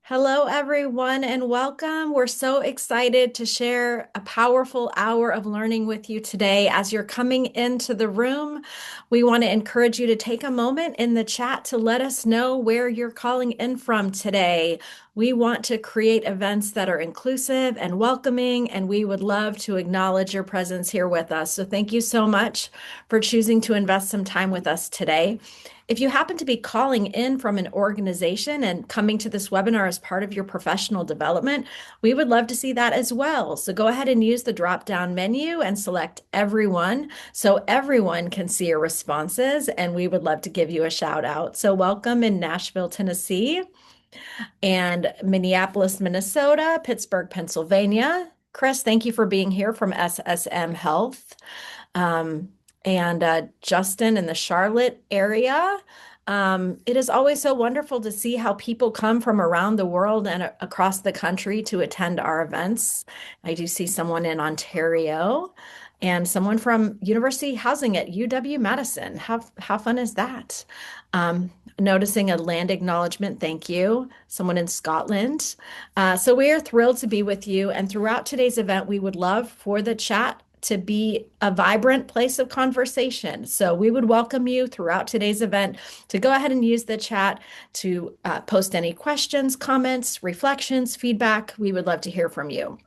Hello, everyone, and welcome. We're so excited to share a powerful hour of learning with you today. As you're coming into the room, we want to encourage you to take a moment in the chat to let us know where you're calling in from today. We want to create events that are inclusive and welcoming, and we would love to acknowledge your presence here with us. So, thank you so much for choosing to invest some time with us today. If you happen to be calling in from an organization and coming to this webinar as part of your professional development, we would love to see that as well. So go ahead and use the drop-down menu and select everyone so everyone can see your responses, and we would love to give you a shout out. So welcome in Nashville, Tennessee, and Minneapolis, Minnesota, Pittsburgh, Pennsylvania. Chris, thank you for being here from SSM Health. Um, and Justin in the Charlotte area. It is always so wonderful to see how people come from around the world and across the country to attend our events. I do see someone in Ontario and someone from University Housing at UW-Madison. How fun is that? Noticing a land acknowledgement, thank you. Someone in Scotland. So we are thrilled to be with you. And throughout today's event, we would love for the chat to be a vibrant place of conversation. So we would welcome you throughout today's event to go ahead and use the chat to post any questions, comments, reflections, feedback. We would love to hear from you.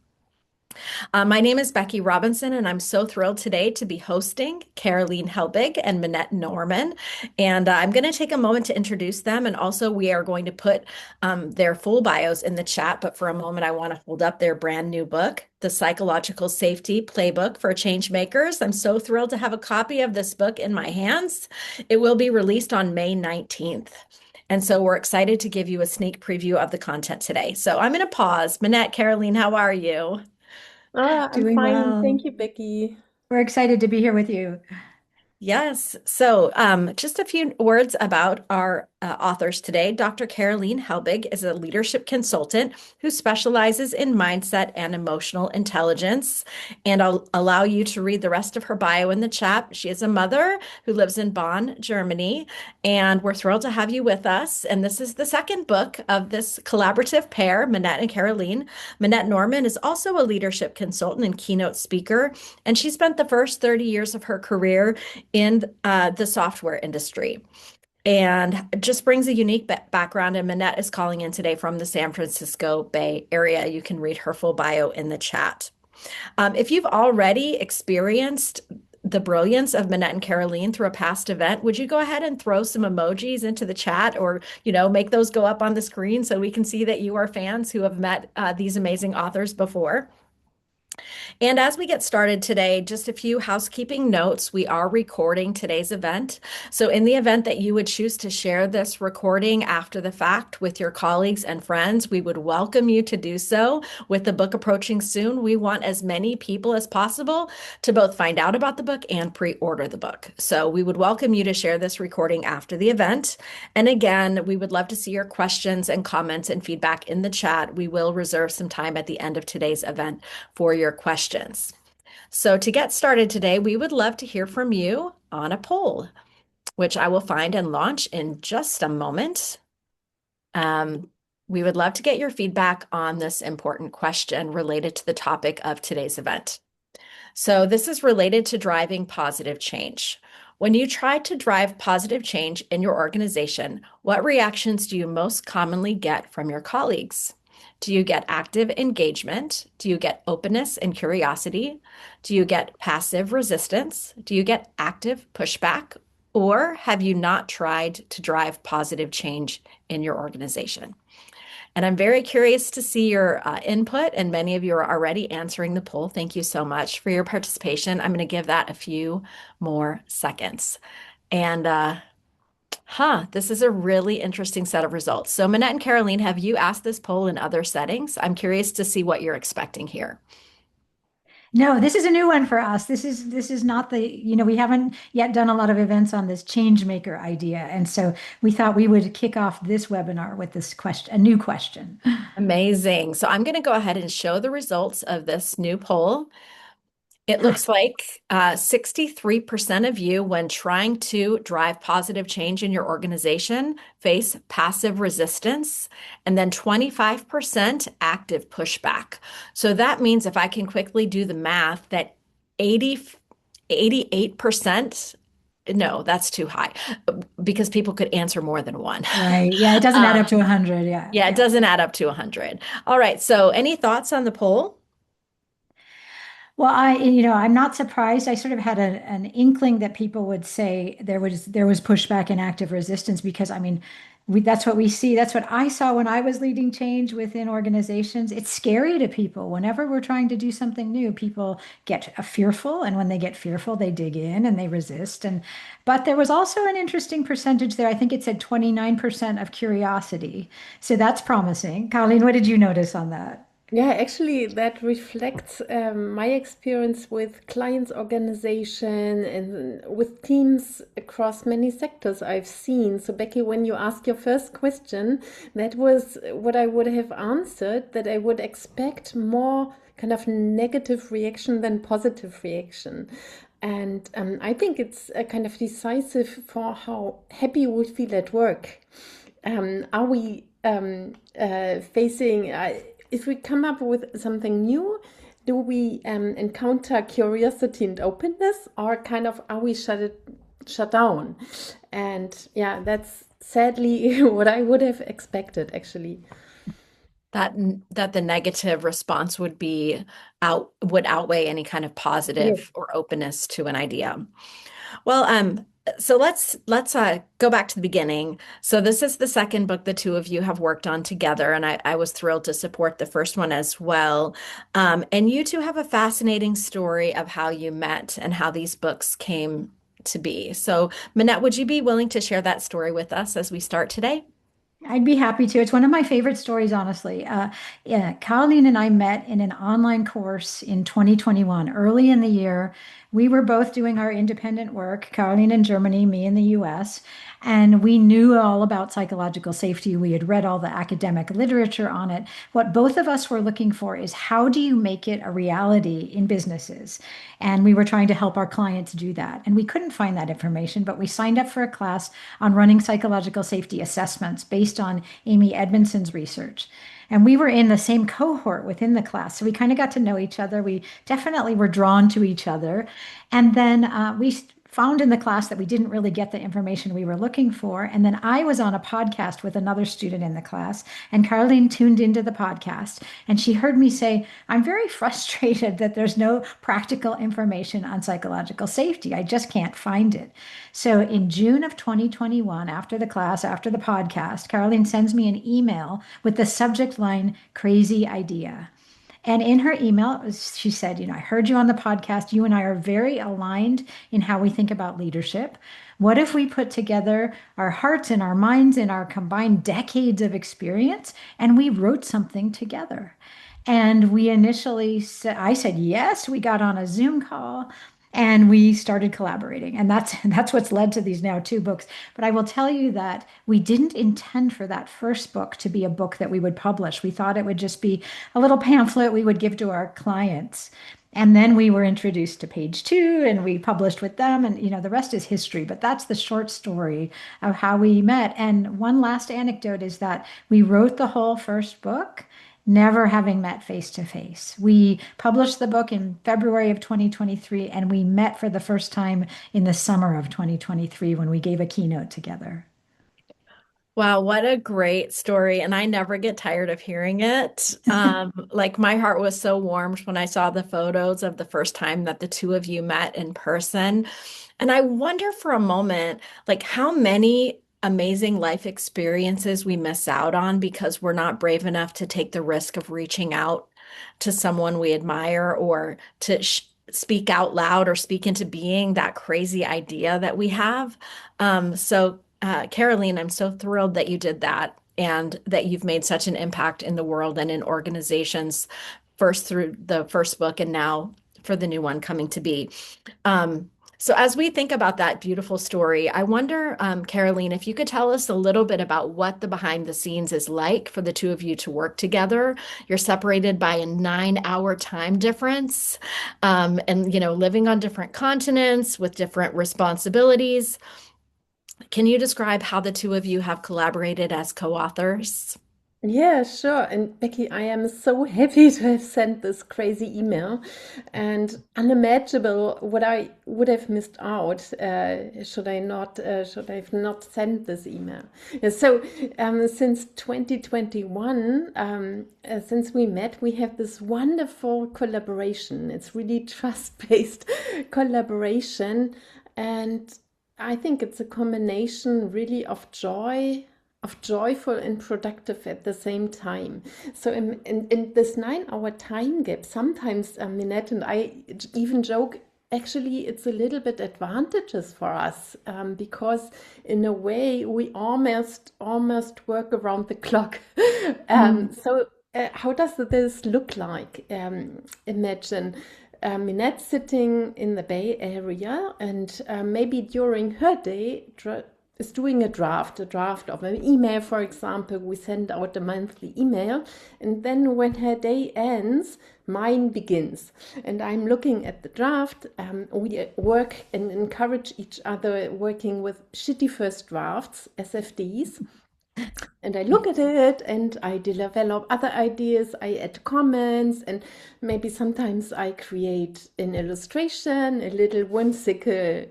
My name is Becky Robinson, and I'm so thrilled today to be hosting Karolin Helbig and Minette Norman. And I'm going to take a moment to introduce them. And also, we are going to put their full bios in the chat. But for a moment, I want to hold up their brand new book, The Psychological Safety Playbook for Changemakers. I'm so thrilled to have a copy of this book in my hands. It will be released on May 19th. And so we're excited to give you a sneak preview of the content today. So I'm going to pause. Minette, Karolin, how are you? I'm Doing fine. well. Thank you, Becky. We're excited to be here with you. Yes. So, just a few words about our authors today. Dr. Karolin Helbig is a leadership consultant who specializes in mindset and emotional intelligence. And I'll allow you to read the rest of her bio in the chat. She is a mother who lives in Bonn, Germany, and we're thrilled to have you with us. And this is the second book of this collaborative pair, Minette and Karolin. Minette Norman is also a leadership consultant and keynote speaker, and she spent the first 30 years of her career in the software industry and just brings a unique background. And Minette is calling in today from the San Francisco Bay Area. You can read her full bio in the chat. If you've already experienced the brilliance of Minette and Karolin through a past event, would you go ahead and throw some emojis into the chat or, make those go up on the screen so we can see that you are fans who have met these amazing authors before? And as we get started today, just a few housekeeping notes. We are recording today's event. So, in the event that you would choose to share this recording after the fact with your colleagues and friends, we would welcome you to do so. With the book approaching soon, we want as many people as possible to both find out about the book and pre-order the book. So, we would welcome you to share this recording after the event. And again, we would love to see your questions and comments and feedback in the chat. We will reserve some time at the end of today's event for your questions. So to get started today, we would love to hear from you on a poll, which I will find and launch in just a moment. We would love to get your feedback on this important question related to the topic of today's event. So this is related to driving positive change. When you try to drive positive change in your organization, what reactions do you most commonly get from your colleagues? Do you get active engagement? Do you get openness and curiosity? Do you get passive resistance? Do you get active pushback? Or have you not tried to drive positive change in your organization? And I'm very curious to see your input, and many of you are already answering the poll. Thank you so much for your participation. I'm going to give that a few more seconds. And this is a really interesting set of results. So, Minette and Karolin, have you asked this poll in other settings? I'm curious to see what you're expecting here. No, this is a new one for us. This is not we haven't yet done a lot of events on this change maker idea. And so we thought we would kick off this webinar with this question, a new question. Amazing. So I'm going to go ahead and show the results of this new poll. It looks like 63% of you, when trying to drive positive change in your organization, face passive resistance, and then 25% active pushback. So that means if I can quickly do the math, that 80, 88%, no, that's too high because people could answer more than one. Right. Yeah, it doesn't add up to Um, 100. Yeah. yeah, it Yeah. doesn't add up to 100. All right. So any thoughts on the poll? Well, I'm not surprised. I sort of had an inkling that people would say there was pushback and active resistance because I mean, that's what we see. That's what I saw when I was leading change within organizations. It's scary to people. Whenever we're trying to do something new, people get fearful, and when they get fearful, they dig in and they resist. But there was also an interesting percentage there. I think it said 29% of curiosity. So that's promising. Colleen, what did you notice on that? Yeah, actually, that reflects my experience with clients' organization and with teams across many sectors I've seen. So, Becky, when you asked your first question, that was what I would have answered, that I would expect more kind of negative reaction than positive reaction. And I think it's kind of decisive for how happy we feel at work. Are we facing, if we come up with something new, do we encounter curiosity and openness, or kind of are we shut down? And yeah, that's sadly what I would have expected actually. That that the negative response would outweigh any kind of Yes. positive or openness to an idea. Well, so let's go back to the beginning. So this is the second book the two of you have worked on together, and I was thrilled to support the first one as well. And you two have a fascinating story of how you met and how these books came to be. So, Minette, would you be willing to share that story with us as we start today? I'd be happy to. It's one of my favorite stories, honestly. Yeah, Colleen and I met in an online course in 2021, early in the year. We were both doing our independent work, Colleen in Germany, me in the US, and we knew all about psychological safety. We had read all the academic literature on it. What both of us were looking for is how do you make it a reality in businesses? And we were trying to help our clients do that. And we couldn't find that information, but we signed up for a class on running psychological safety assessments based on Amy Edmondson's research. And we were in the same cohort within the class. So we kind of got to know each other. We definitely were drawn to each other. And then we found in the class that we didn't really get the information we were looking for. And then I was on a podcast with another student in the class, and Caroline tuned into the podcast and she heard me say, I'm very frustrated that there's no practical information on psychological safety. I just can't find it. So in June of 2021, after the class, after the podcast, Caroline sends me an email with the subject line, crazy idea. And in her email, she said, I heard you on the podcast. You and I are very aligned in how we think about leadership. What if we put together our hearts and our minds and our combined decades of experience and we wrote something together? And we initially said, I said yes. We got on a Zoom call and we started collaborating. And that's what's led to these now two books. But I will tell you that we didn't intend for that first book to be a book that we would publish. We thought it would just be a little pamphlet we would give to our clients. And then we were introduced to Page Two and we published with them. And, the rest is history. But that's the short story of how we met. And one last anecdote is that we wrote the whole first book never having met face to face. We published the book in February of 2023, and we met for the first time in the summer of 2023 when we gave a keynote together. Wow, what a great story. And I never get tired of hearing it. Like my heart was so warmed when I saw the photos of the first time that the two of you met in person. And I wonder for a moment, like how many amazing life experiences we miss out on because we're not brave enough to take the risk of reaching out to someone we admire or to speak out loud or speak into being that crazy idea that we have. Caroline, I'm so thrilled that you did that and that you've made such an impact in the world and in organizations, first through the first book and now for the new one coming to be. Um, So, as we think about that beautiful story, I wonder, Caroline, if you could tell us a little bit about what the behind the scenes is like for the two of you to work together. You're separated by a 9 hour time difference, and living on different continents with different responsibilities. Can you describe how the two of you have collaborated as co-authors? Yeah, sure. And Becky, I am so happy to have sent this crazy email and unimaginable what I would have missed out should I have not sent this email. Yeah, so, since 2021, since we met, we have this wonderful collaboration. It's really trust-based collaboration. And I think it's a combination really of joyful and productive at the same time. So in this 9 hour time gap, sometimes Minette and I even joke, actually it's a little bit advantageous for us, because in a way we almost work around the clock. So how does this look like? Imagine Minette sitting in the Bay Area, and maybe during her day is doing a draft of an email, for example. We send out a monthly email, and then when her day ends, mine begins. And I'm looking at the draft. We work and encourage each other working with shitty first drafts, SFDs. And I look at it and I develop other ideas, I add comments, and maybe sometimes I create an illustration, a little whimsical,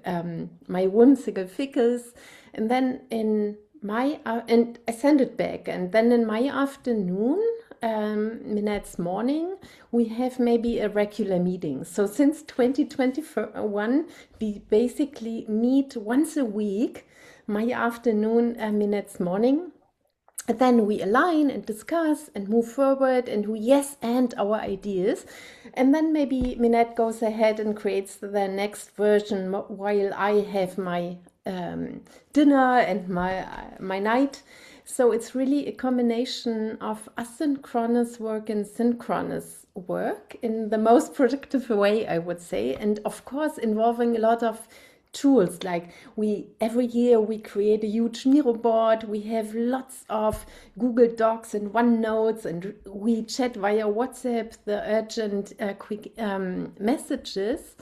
my whimsical figures. And then and I send it back. And then in my afternoon, Minette's morning, we have maybe a regular meeting. So since 2021, we basically meet once a week, my afternoon, Minette's morning. And then we align and discuss and move forward and we yes and our ideas. And then maybe Minette goes ahead and creates the next version while I have my dinner and my night. So it's really a combination of asynchronous work and synchronous work in the most productive way, I would say. And of course, involving a lot of tools. Like every year we create a huge Miro board. We have lots of Google Docs and OneNotes, and we chat via WhatsApp the urgent quick messages.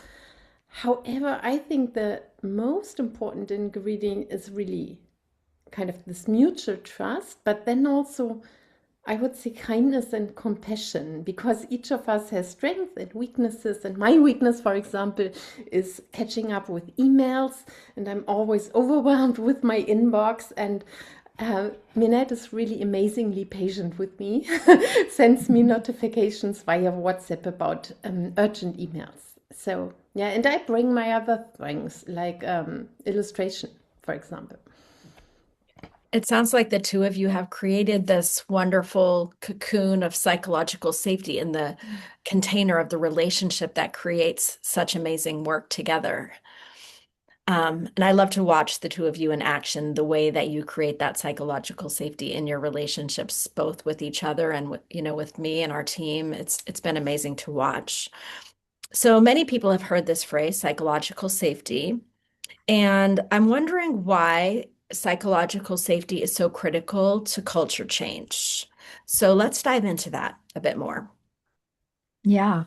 However, I think the most important ingredient is really kind of this mutual trust, but then also I would say kindness and compassion, because each of us has strengths and weaknesses. And my weakness, for example, is catching up with emails, and I'm always overwhelmed with my inbox. And Minette is really amazingly patient with me, sends me notifications via WhatsApp about urgent emails. So, yeah, and I bring my other things like illustration, for example. It sounds like the two of you have created this wonderful cocoon of psychological safety in the container of the relationship that creates such amazing work together. And I love to watch the two of you in action, the way that you create that psychological safety in your relationships, both with each other and with me and our team. It's been amazing to watch. So many people have heard this phrase, psychological safety, and I'm wondering why psychological safety is so critical to culture change. So let's dive into that a bit more. Yeah.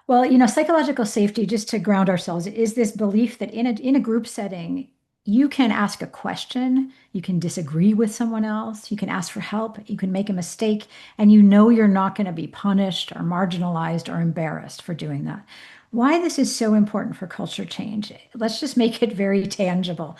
Well, psychological safety, just to ground ourselves, is this belief that in a group setting, you can ask a question, you can disagree with someone else, you can ask for help, you can make a mistake, and you're not going to be punished or marginalized or embarrassed for doing that. Why this is so important for culture change, let's just make it very tangible.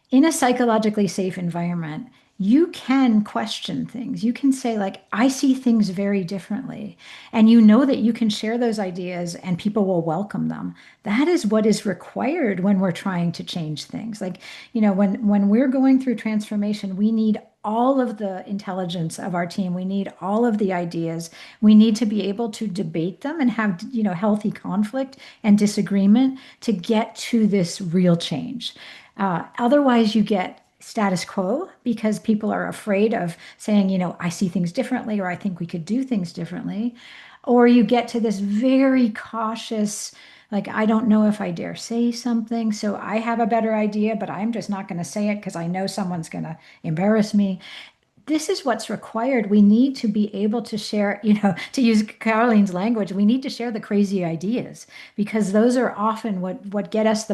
In a psychologically safe environment, you can question things. You can say, like, I see things very differently. And you know that you can share those ideas and people will welcome them. That is what is required when we're trying to change things. Like, when we're going through transformation, we need all of the intelligence of our team. We need all of the ideas. We need to be able to debate them and have, healthy conflict and disagreement to get to this real change. Otherwise, you get status quo because people are afraid of saying, I see things differently, or I think we could do things differently. Or you get to this very cautious, Like, I don't know if I dare say something. So I have a better idea, but I'm just not going to say it because I know someone's going to embarrass me. This is what's required. We need to be able to share, to use Caroline's language, we need to share the crazy ideas because those are often what gets us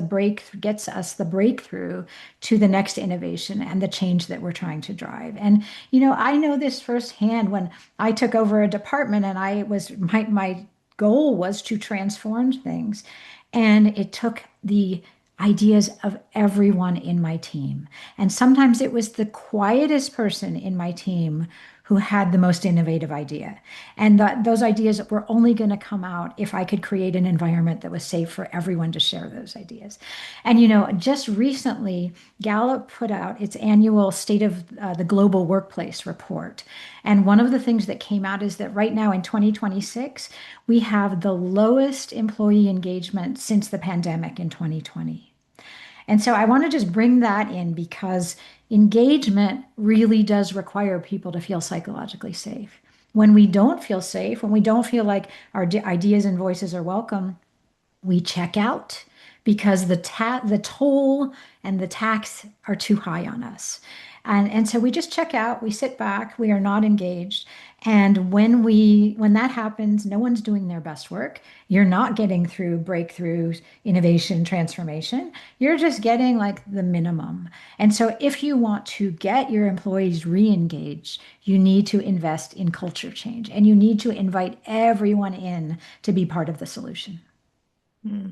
the breakthrough to the next innovation and the change that we're trying to drive. And I know this firsthand when I took over a department and my goal was to transform things. And it took the ideas of everyone in my team. And sometimes it was the quietest person in my team who had the most innovative idea. And those ideas were only going to come out if I could create an environment that was safe for everyone to share those ideas. And, just recently, Gallup put out its annual State of the Global Workplace report. And one of the things that came out is that right now in 2026, we have the lowest employee engagement since the pandemic in 2020. And so I want to just bring that in because engagement really does require people to feel psychologically safe. When we don't feel safe, when we don't feel like our ideas and voices are welcome, we check out because the toll and the tax are too high on us. And so we just check out, we sit back, we are not engaged. And when that happens, no one's doing their best work. You're not getting through breakthroughs, innovation, transformation. You're just getting like the minimum. And so if you want to get your employees re-engaged, you need to invest in culture change and you need to invite everyone in to be part of the solution. Hmm.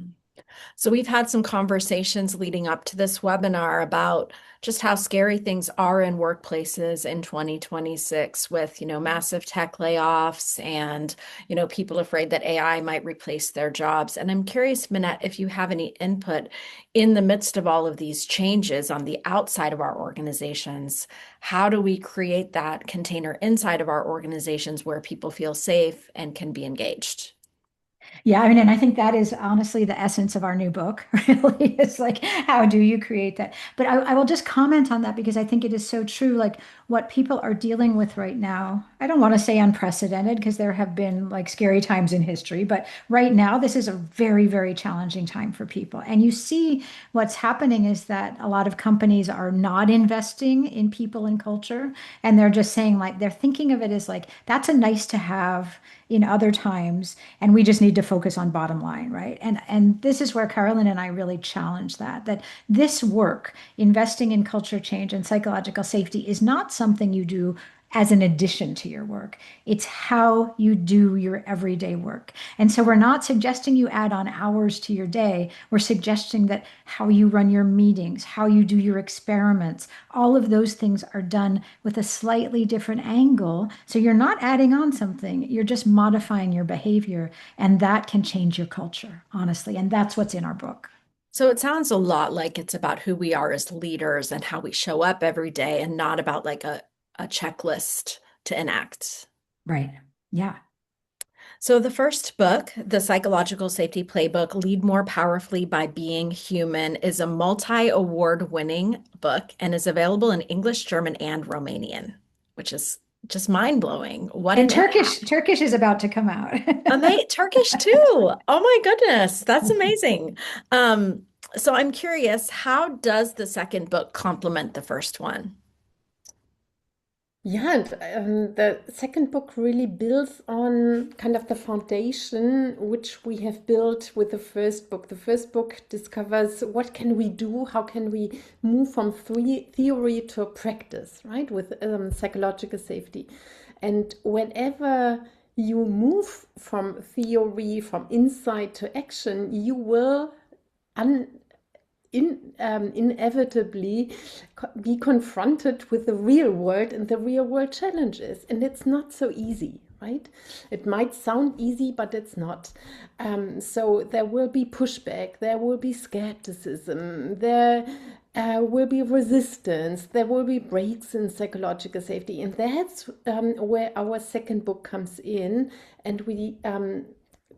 So we've had some conversations leading up to this webinar about just how scary things are in workplaces in 2026 with, massive tech layoffs and, people afraid that AI might replace their jobs. And I'm curious, Minette, if you have any input in the midst of all of these changes on the outside of our organizations. How do we create that container inside of our organizations where people feel safe and can be engaged? Yeah, I mean, and I think that is honestly the essence of our new book, really. It's like, how do you create that? But I will just comment on that because I think it is so true. Like what people are dealing with right now, I don't want to say unprecedented because there have been like scary times in history, but right now, this is a very, very challenging time for people. And you see what's happening is that a lot of companies are not investing in people and culture. And they're just saying, like, they're thinking of it as like, that's a nice to have in other times and we just need to focus on bottom line, right? And this is where Carolyn and I really challenge that this work, investing in culture change and psychological safety, is not something you do as an addition to your work. It's how you do your everyday work. And so we're not suggesting you add on hours to your day. We're suggesting that how you run your meetings, how you do your experiments, all of those things are done with a slightly different angle. So you're not adding on something, you're just modifying your behavior. And that can change your culture, honestly. And that's what's in our book. So it sounds a lot like it's about who we are as leaders and how we show up every day and not about like a checklist to enact. Right. Yeah. So the first book, The Psychological Safety Playbook, Lead More Powerfully by Being Human, is a multi-award winning book and is available in English, German, and Romanian, which is just mind-blowing. What And an Turkish is about to come out. Turkish too. Oh my goodness, that's amazing. Um, so I'm curious, how does the second book complement the first one? Yeah, and the second book really builds on kind of the foundation which we have built with the first book. The first book discovers what can we do, how can we move from theory to practice, right, with psychological safety. And whenever you move from theory, from insight to action, you will un inevitably be confronted with the real world and the real world challenges. And it's not so easy, right? It might sound easy, but it's not. So there will be pushback, there will be skepticism, there will be resistance, there will be breaks in psychological safety. And that's where our second book comes in. And we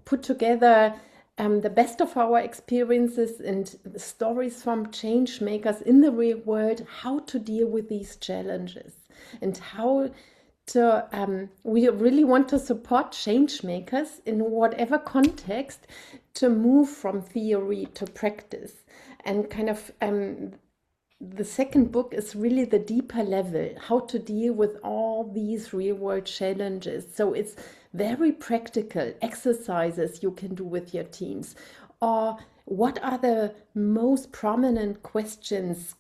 put together the best of our experiences and stories from change makers in the real world, how to deal with these challenges and how we really want to support change makers in whatever context to move from theory to practice. And kind of the second book is really the deeper level, how to deal with all these real world challenges. So it's very practical exercises you can do with your teams, or what are the most prominent questions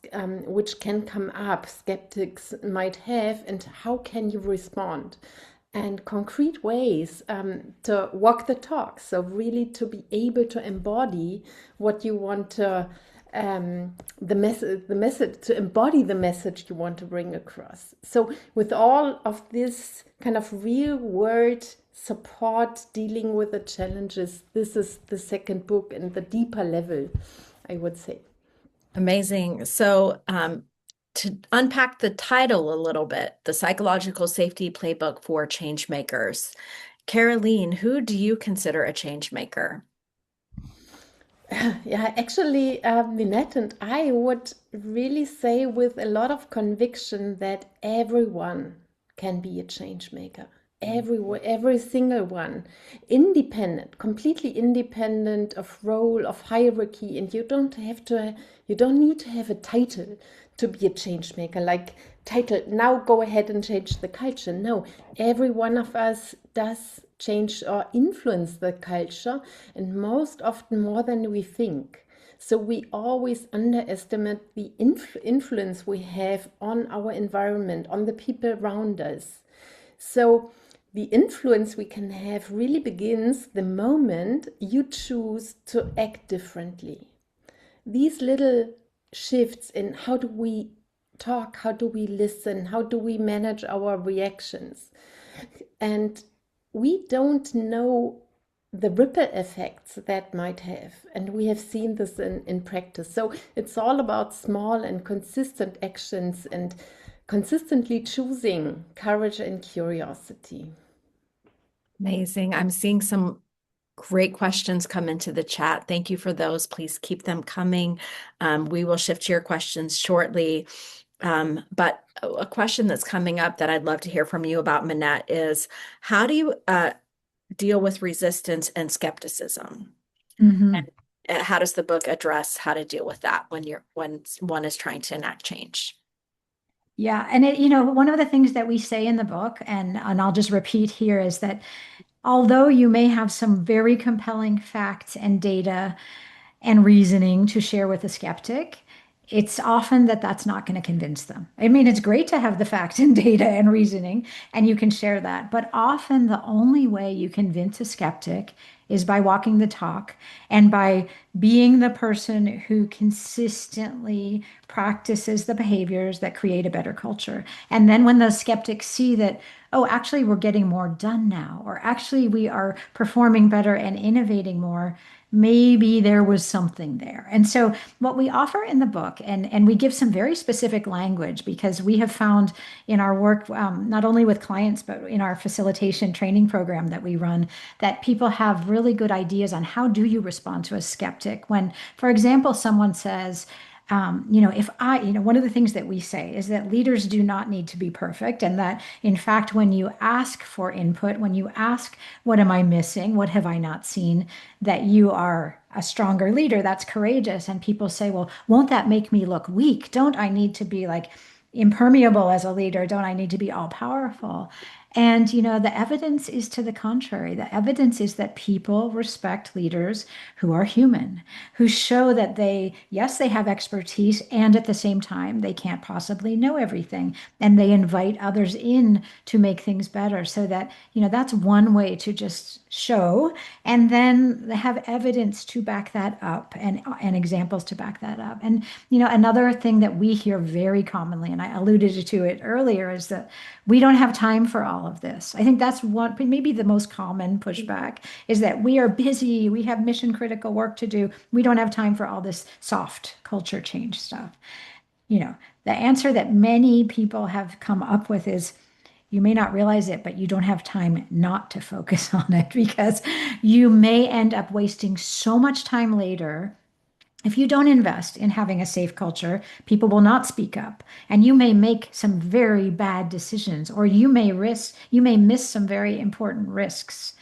which can come up, skeptics might have, and how can you respond? And concrete ways to walk the talk. So, really to be able to embody what you want to, the message, to embody the message you want to bring across. So, with all of this kind of real world support dealing with the challenges, this is the second book and the deeper level, I would say. Amazing. So, to unpack the title a little bit, the Psychological Safety Playbook for Changemakers. Karolin, who do you consider a change maker? Yeah, actually, Minette and I would really say with a lot of conviction that everyone can be a change maker. Every single one, independent, completely independent of role, of hierarchy, and you don't need to have a title to be a change maker, like title, now go ahead and change the culture. No, every one of us does change or influence the culture, and most often more than we think. So we always underestimate the influence we have on our environment, on the people around us. So the influence we can have really begins the moment you choose to act differently. These little shifts in how do we talk, how do we listen, how do we manage our reactions. And we don't know the ripple effects that might have. And we have seen this in practice. So it's all about small and consistent actions and consistently choosing courage and curiosity. Amazing. I'm seeing some great questions come into the chat. Thank you for those. Please keep them coming. We will shift to your questions shortly. But a question that's coming up that I'd love to hear from you about, Minette, is how do you deal with resistance and skepticism? Mhm. And how does the book address how to deal with that when one is trying to enact change? Yeah, and one of the things that we say in the book, and I'll just repeat here, is that although you may have some very compelling facts and data and reasoning to share with a skeptic, it's often that that's not going to convince them. I mean, it's great to have the facts and data and reasoning, and you can share that. But often the only way you convince a skeptic is by walking the talk and by being the person who consistently practices the behaviors that create a better culture. And then when those skeptics see that, oh, actually, we're getting more done now, or actually, we are performing better and innovating more, maybe there was something there. And so what we offer in the book, and we give some very specific language because we have found in our work, not only with clients, but in our facilitation training program that we run, that people have really good ideas on how do you respond to a skeptic when, for example, someone says, if one of the things that we say is that leaders do not need to be perfect, and that in fact, when you ask for input, when you ask, what am I missing? What have I not seen? That you are a stronger leader. That's courageous. And people say, well, won't that make me look weak? Don't I need to be like impermeable as a leader? Don't I need to be all powerful? And, the evidence is to the contrary. The evidence is that people respect leaders who are human, who show that yes, they have expertise, and at the same time, they can't possibly know everything. And they invite others in to make things better. So that, that's one way to just show, and then they have evidence to back that up and examples to back that up. And, another thing that we hear very commonly, and I alluded to it earlier, is that we don't have time for all of this. I think that's maybe the most common pushback is that we are busy, we have mission critical work to do. We don't have time for all this soft culture change stuff. The answer that many people have come up with is you may not realize it, but you don't have time not to focus on it because you may end up wasting so much time later If you don't invest in having a safe culture, people will not speak up, and you may make some very bad decisions, or you may miss some very important risks.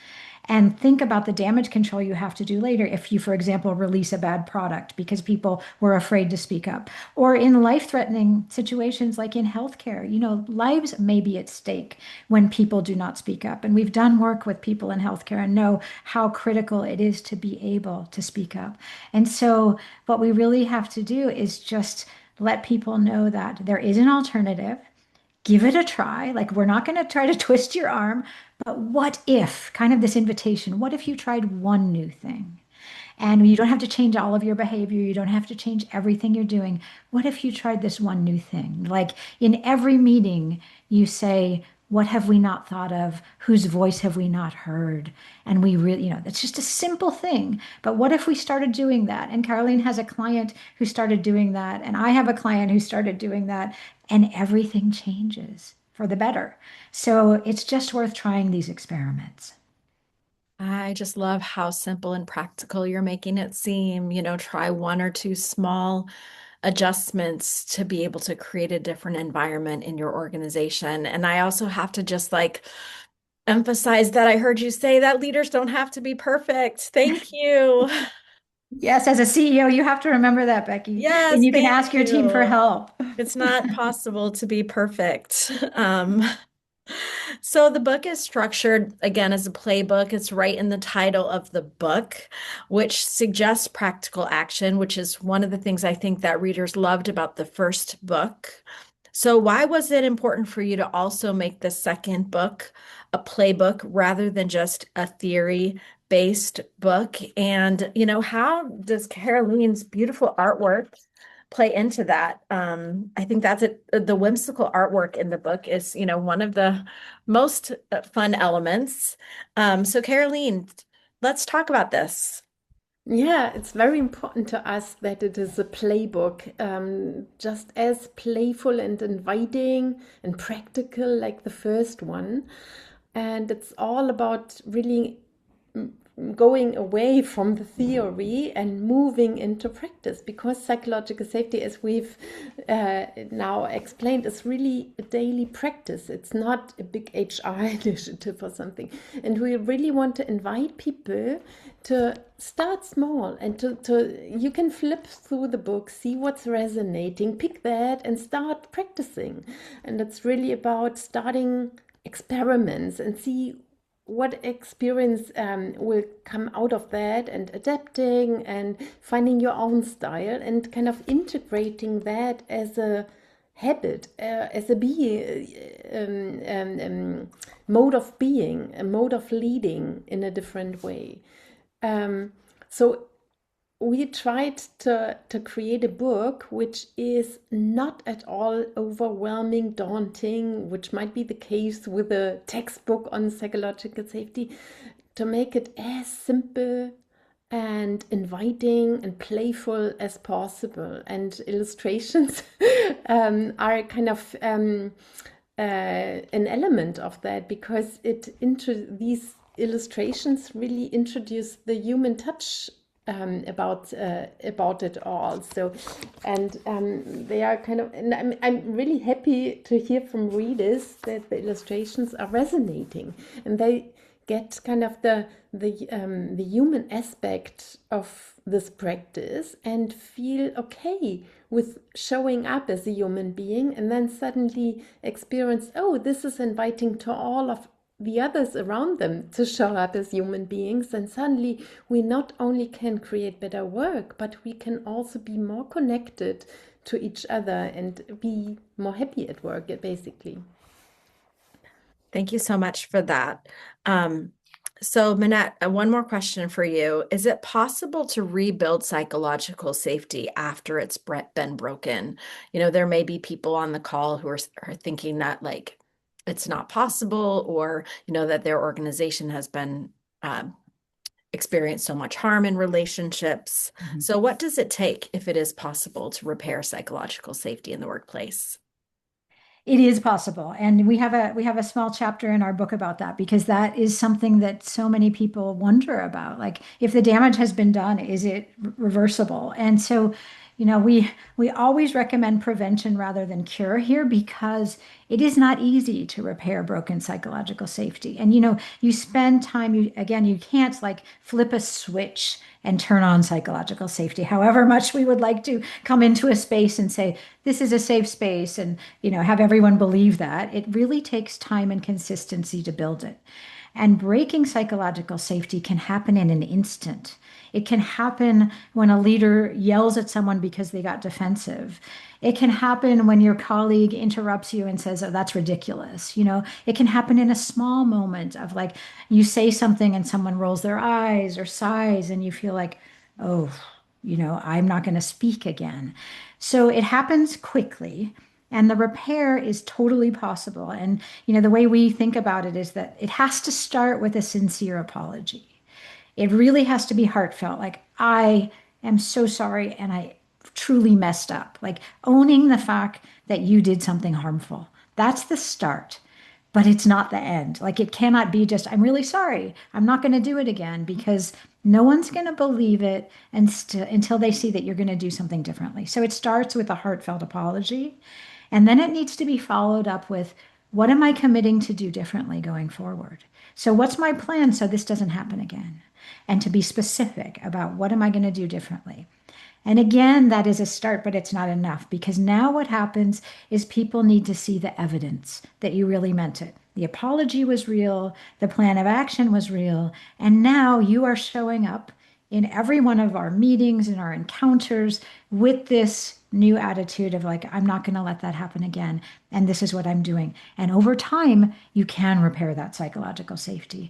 And think about the damage control you have to do later if you, for example, release a bad product because people were afraid to speak up. Or in life-threatening situations like in healthcare, lives may be at stake when people do not speak up. And we've done work with people in healthcare and know how critical it is to be able to speak up. And so what we really have to do is just let people know that there is an alternative. Give it a try. Like, we're not going to try to twist your arm, but what if, kind of this invitation, what if you tried one new thing? And you don't have to change all of your behavior. You don't have to change everything you're doing. What if you tried this one new thing? Like in every meeting, you say, what have we not thought of? Whose voice have we not heard? And we really, it's just a simple thing. But what if we started doing that? And Caroline has a client who started doing that. And I have a client who started doing that. And everything changes for the better. So it's just worth trying these experiments. I just love how simple and practical you're making it seem. Try one or two small adjustments to be able to create a different environment in your organization. And I also have to just like emphasize that I heard you say that leaders don't have to be perfect. Thank you. Yes, as a CEO, you have to remember that, Becky. And Yes, you can thank ask your team for you. help. It's not possible to be perfect. So the book is structured again as a playbook. It's right in the title of the book, which suggests practical action, which is one of the things I think that readers loved about the first book. So why was it important for you to also make the second book a playbook rather than just a theory-based book? And, how does Caroline's beautiful artwork play into that? I think that's it. The whimsical artwork in the book is, one of the most fun elements. So Caroline, let's talk about this. Yeah, it's very important to us that it is a playbook, just as playful and inviting and practical like the first one. And it's all about really going away from the theory and moving into practice, because psychological safety, as we've now explained, is really a daily practice. It's not a big HR initiative or something. And we really want to invite people to start small and you can flip through the book, see what's resonating, pick that and start practicing. And it's really about starting experiments and see what experience will come out of that, and adapting and finding your own style and kind of integrating that as a habit, as a mode of being, a mode of leading in a different way. So we tried to create a book which is not at all overwhelming, daunting, which might be the case with a textbook on psychological safety, to make it as simple and inviting and playful as possible. And illustrations are kind of an element of that, because these illustrations really introduce the human touch about it all. So, and they are kind of, and I'm really happy to hear from readers that the illustrations are resonating, and they get kind of the human aspect of this practice and feel okay with showing up as a human being, and then suddenly experience, oh, this is inviting to all of the others around them to show up as human beings. And suddenly we not only can create better work, but we can also be more connected to each other and be more happy at work, basically. Thank you so much for that. So Minette, one more question for you. Is it possible to rebuild psychological safety after it's been broken? There may be people on the call who are thinking that like it's not possible, or, that their organization has been experienced so much harm in relationships. So what does it take, if it is possible, to repair psychological safety in the workplace? It is possible. And we have a small chapter in our book about that because that is something that so many people wonder about. Like if the damage has been done, is it reversible? And so, we always recommend prevention rather than cure here because it is not easy to repair broken psychological safety. And you spend time, you can't like flip a switch and turn on psychological safety. However much we would like to come into a space and say, this is a safe space and have everyone believe that. It really takes time and consistency to build it. And breaking psychological safety can happen in an instant. It can happen when a leader yells at someone because they got defensive. It can happen when your colleague interrupts you and says, "Oh, that's ridiculous." It can happen in a small moment of like you say something and someone rolls their eyes or sighs and you feel like, "Oh, I'm not going to speak again." So it happens quickly. And the repair is totally possible. And, the way we think about it is that it has to start with a sincere apology. It really has to be heartfelt. Like, I am so sorry and I truly messed up. Like, owning the fact that you did something harmful. That's the start, but it's not the end. Like, it cannot be just, I'm really sorry. I'm not going to do it again because no one's going to believe it until they see that you're going to do something differently. So it starts with a heartfelt apology. And then it needs to be followed up with what am I committing to do differently going forward? So, what's my plan so this doesn't happen again? And to be specific about what am I going to do differently? And again, that is a start, but it's not enough because now what happens is people need to see the evidence that you really meant it. The apology was real, the plan of action was real, and now you are showing up in every one of our meetings and our encounters with this new attitude of like, I'm not going to let that happen again. And this is what I'm doing. And over time, you can repair that psychological safety.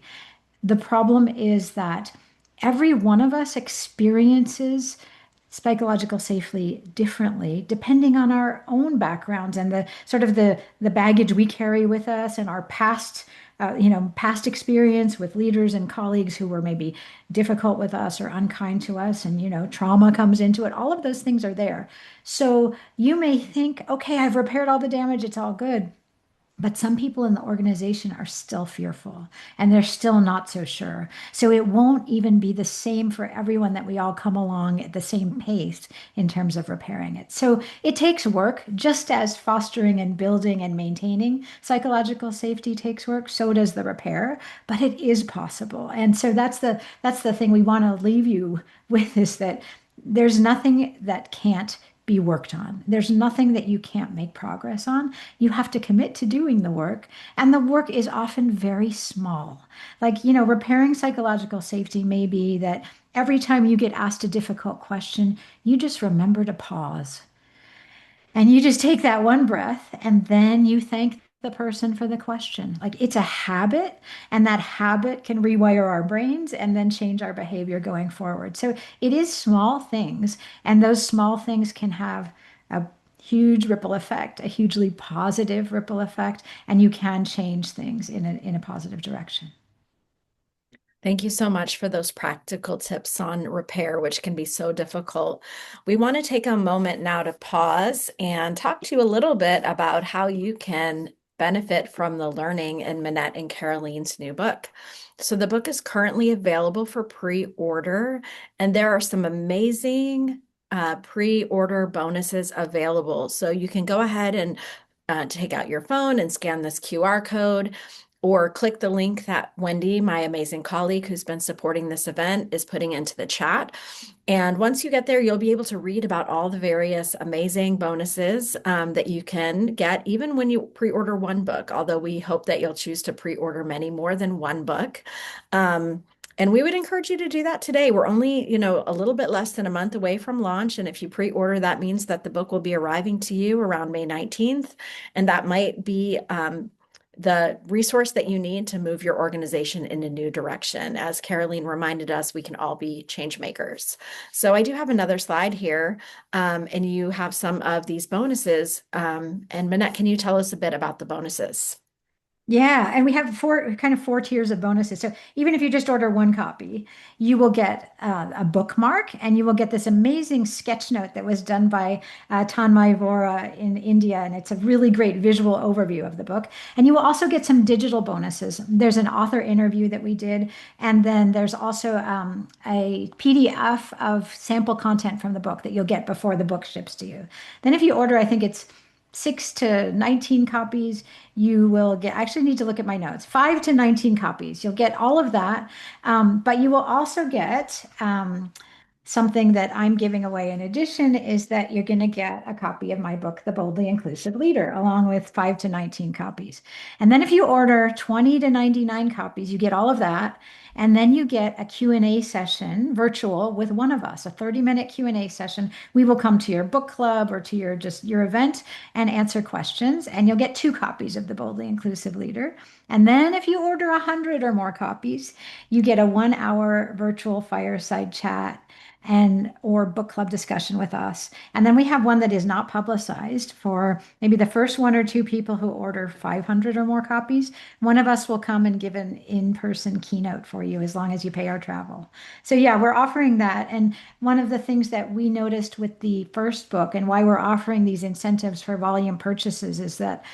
The problem is that every one of us experiences psychological safety differently depending on our own backgrounds and the sort of the baggage we carry with us and our past experience with leaders and colleagues who were maybe difficult with us or unkind to us and trauma comes into it. All of those things are there. So you may think, okay, I've repaired all the damage, it's all good. But some people in the organization are still fearful and they're still not so sure. So it won't even be the same for everyone that we all come along at the same pace in terms of repairing it. So it takes work, just as fostering and building and maintaining psychological safety takes work, so does the repair, but it is possible. And so that's the thing we want to leave you with is that there's nothing that can't be worked on. There's nothing that you can't make progress on. You have to commit to doing the work, and the work is often very small. Like, repairing psychological safety may be that every time you get asked a difficult question, you just remember to pause and you just take that one breath and then you thank the person for the question. Like it's a habit, and that habit can rewire our brains and then change our behavior going forward. So it is small things, and those small things can have a huge ripple effect, a hugely positive ripple effect, and you can change things in a positive direction. Thank you so much for those practical tips on repair, which can be so difficult. We want to take a moment now to pause and talk to you a little bit about how you can benefit from the learning in Minette and Karolin's new book. So the book is currently available for pre-order, and there are some amazing pre-order bonuses available. So you can go ahead and take out your phone and scan this QR code, or click the link that Wendy, my amazing colleague who's been supporting this event, is putting into the chat. And once you get there, you'll be able to read about all the various amazing bonuses that you can get even when you pre-order one book, although we hope that you'll choose to pre-order many more than one book. And we would encourage you to do that today. We're only, a little bit less than a month away from launch. And if you pre-order, that means that the book will be arriving to you around May 19th. And that might be the resource that you need to move your organization in a new direction. As Karolin reminded us, we can all be change makers. So I do have another slide here, and you have some of these bonuses. And Minette, can you tell us a bit about the bonuses? Yeah, and we have four tiers of bonuses. So even if you just order one copy, you will get a bookmark, and you will get this amazing sketch note that was done by Tanmay Vora in India, and it's a really great visual overview of the book. And you will also get some digital bonuses. There's an author interview that we did, and then there's also a PDF of sample content from the book that you'll get before the book ships to you. Then if you order, I think it's 6 to 19 copies, you will get, I actually need to look at my notes, 5 to 19 copies. You'll get all of that. But you will also get something that I'm giving away in addition is that you're going to get a copy of my book, The Boldly Inclusive Leader, along with 5 to 19 copies. And then if you order 20 to 99 copies, you get all of that. And then you get a Q&A session virtual with one of us, a 30-minute Q&A session. We will come to your book club or to your event and answer questions. And you'll get 2 copies of The Boldly Inclusive Leader. And then if you order 100 or more copies, you get a 1 hour virtual fireside chat and or book club discussion with us. And then we have one that is not publicized for maybe the first 1 or 2 people who order 500 or more copies. One of us will come and give an in-person keynote for you as long as you pay our travel. So yeah, we're offering that. And one of the things that we noticed with the first book and why we're offering these incentives for volume purchases is that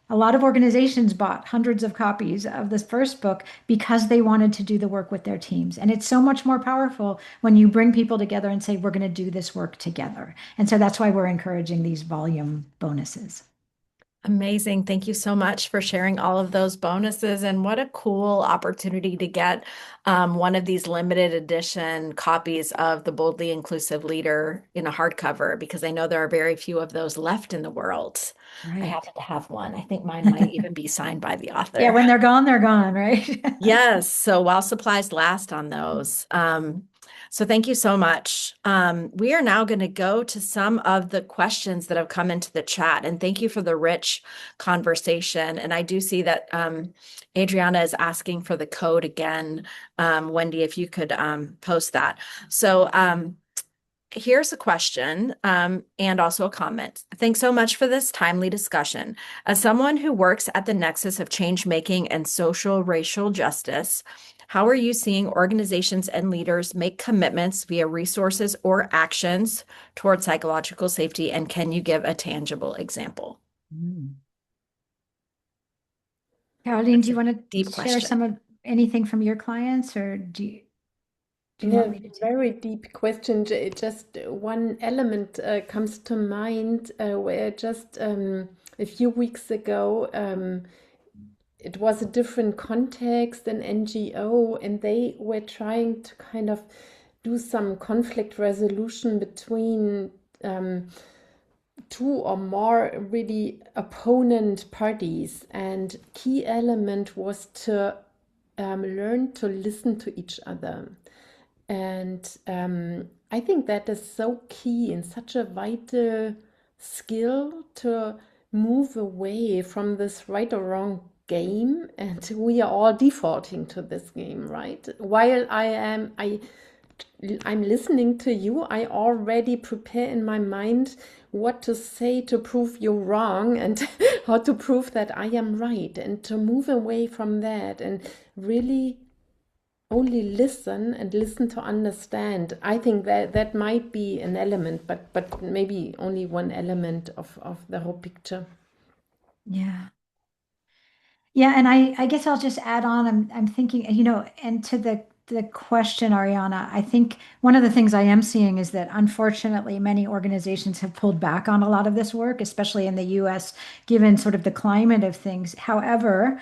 a lot of organizations bought hundreds of copies of this first book because they wanted to do the work with their teams. And it's so much more powerful when you bring people together and say, we're going to do this work together. And so that's why we're encouraging these volume bonuses. Amazing. Thank you so much for sharing all of those bonuses. And what a cool opportunity to get one of these limited edition copies of The Boldly Inclusive Leader in a hardcover, because I know there are very few of those left in the world. I Right. happen to have one. I think mine might even be signed by the Yeah, author. when they're gone, right? Yes, so while supplies last on those. So thank you so much. We are now going to go to some of the questions that have come into the chat, and thank you for the rich conversation. And I do see that Adriana is asking for the code again. Wendy, if you could post that. So here's a question and also a comment. Thanks so much for this timely discussion. As someone who works at the nexus of change making and social racial justice, how are you seeing organizations and leaders make commitments via resources or actions toward psychological safety? And can you give a tangible example? Mm. Caroline, That's do a you want to deep share question. some of anything from your clients, or do you want Yeah, me to take? very deep question. Just one element comes to mind where just a few weeks ago it was a different context, an NGO, and they were trying to kind of do some conflict resolution between um, 2 or more really opponent parties. And key element was to learn to listen to each other. And I think that is so key and such a vital skill to move away from this right or wrong game. And we are all defaulting to this game, right? While I'm listening to you, I already prepare in my mind what to say to prove you're wrong and how to prove that I am right, and to move away from that and really only listen and listen to understand. I think that that might be an element, but maybe only one element of the whole picture. Yeah. Yeah, and I guess I'll just add on. I'm thinking, and to the question, Ariana, I think one of the things I am seeing is that unfortunately many organizations have pulled back on a lot of this work, especially in the US, given sort of the climate of things. However,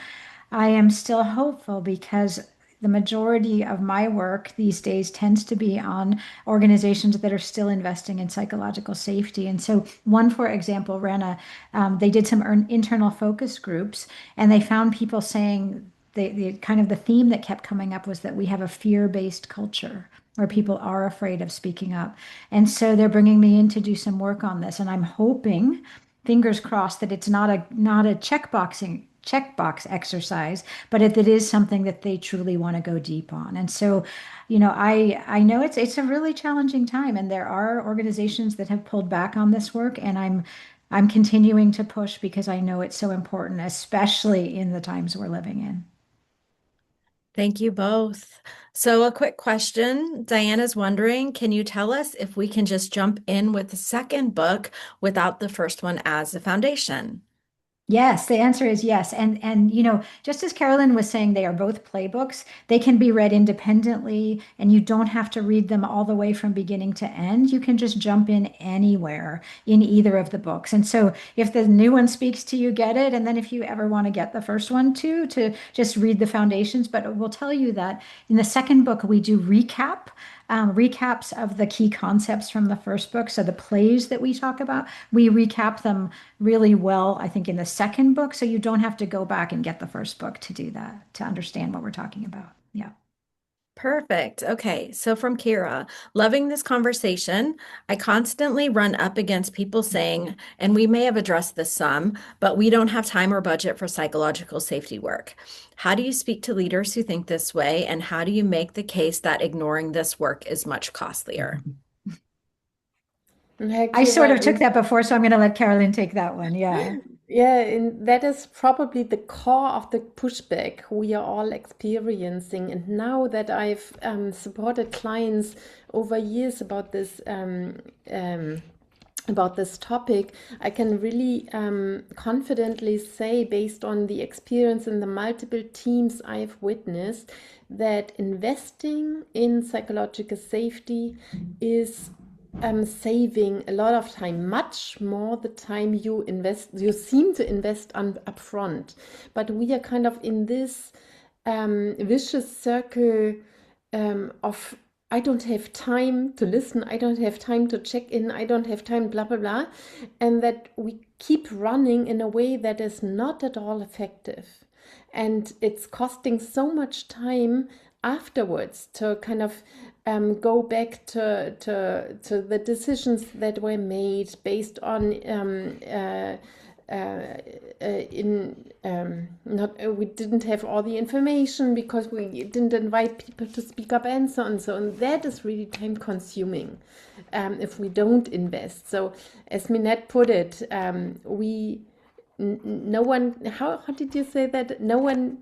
I am still hopeful because the majority of my work these days tends to be on organizations that are still investing in psychological safety. And so, one, for example, they did some internal focus groups, and they found people saying the kind of the theme that kept coming up was that we have a fear-based culture where people are afraid of speaking up. And so they're bringing me in to do some work on this. And I'm hoping, fingers crossed, that it's not a checkbox exercise, but it is something that they truly want to go deep on. And so, I know it's a really challenging time, and there are organizations that have pulled back on this work, and I'm continuing to push because I know it's so important, especially in the times we're living in. Thank you both. So, a quick question. Diana's wondering, can you tell us if we can just jump in with the second book without the first one as a foundation? Yes, the answer is yes. And just as Carolyn was saying, they are both playbooks. They can be read independently, and you don't have to read them all the way from beginning to end. You can just jump in anywhere in either of the books. And so if the new one speaks to you, get it. And then if you ever want to get the first one too, to just read the foundations. But we'll tell you that in the second book, we do recaps of the key concepts from the first book. So the plays that we talk about, we recap them really well, I think, in the second book. So you don't have to go back and get the first book to do that, to understand what we're talking about. Yeah. Perfect. Okay. So from Kira, loving this conversation. I constantly run up against people saying, and we may have addressed this some, but we don't have time or budget for psychological safety work. How do you speak to leaders who think this way? And how do you make the case that ignoring this work is much costlier? I sort Kira, of took that before, so I'm going to let Carolyn take that one. Yeah. yeah, and that is probably the core of the pushback we are all experiencing. And now that I've supported clients over years about this topic, I can really confidently say, based on the experience in the multiple teams I've witnessed, that investing in psychological safety is saving a lot of time, much more the time you seem to invest upfront. But we are kind of in this vicious circle of I don't have time to listen, I don't have time to check in, I don't have time, blah, blah, blah. And that we keep running in a way that is not at all effective. And it's costing so much time afterwards to kind of go back to the decisions that were made based on in not we didn't have all the information because we didn't invite people to speak up and so on. So and that is really time consuming if we don't invest. So as Minette put it, no one, how did you say that? No one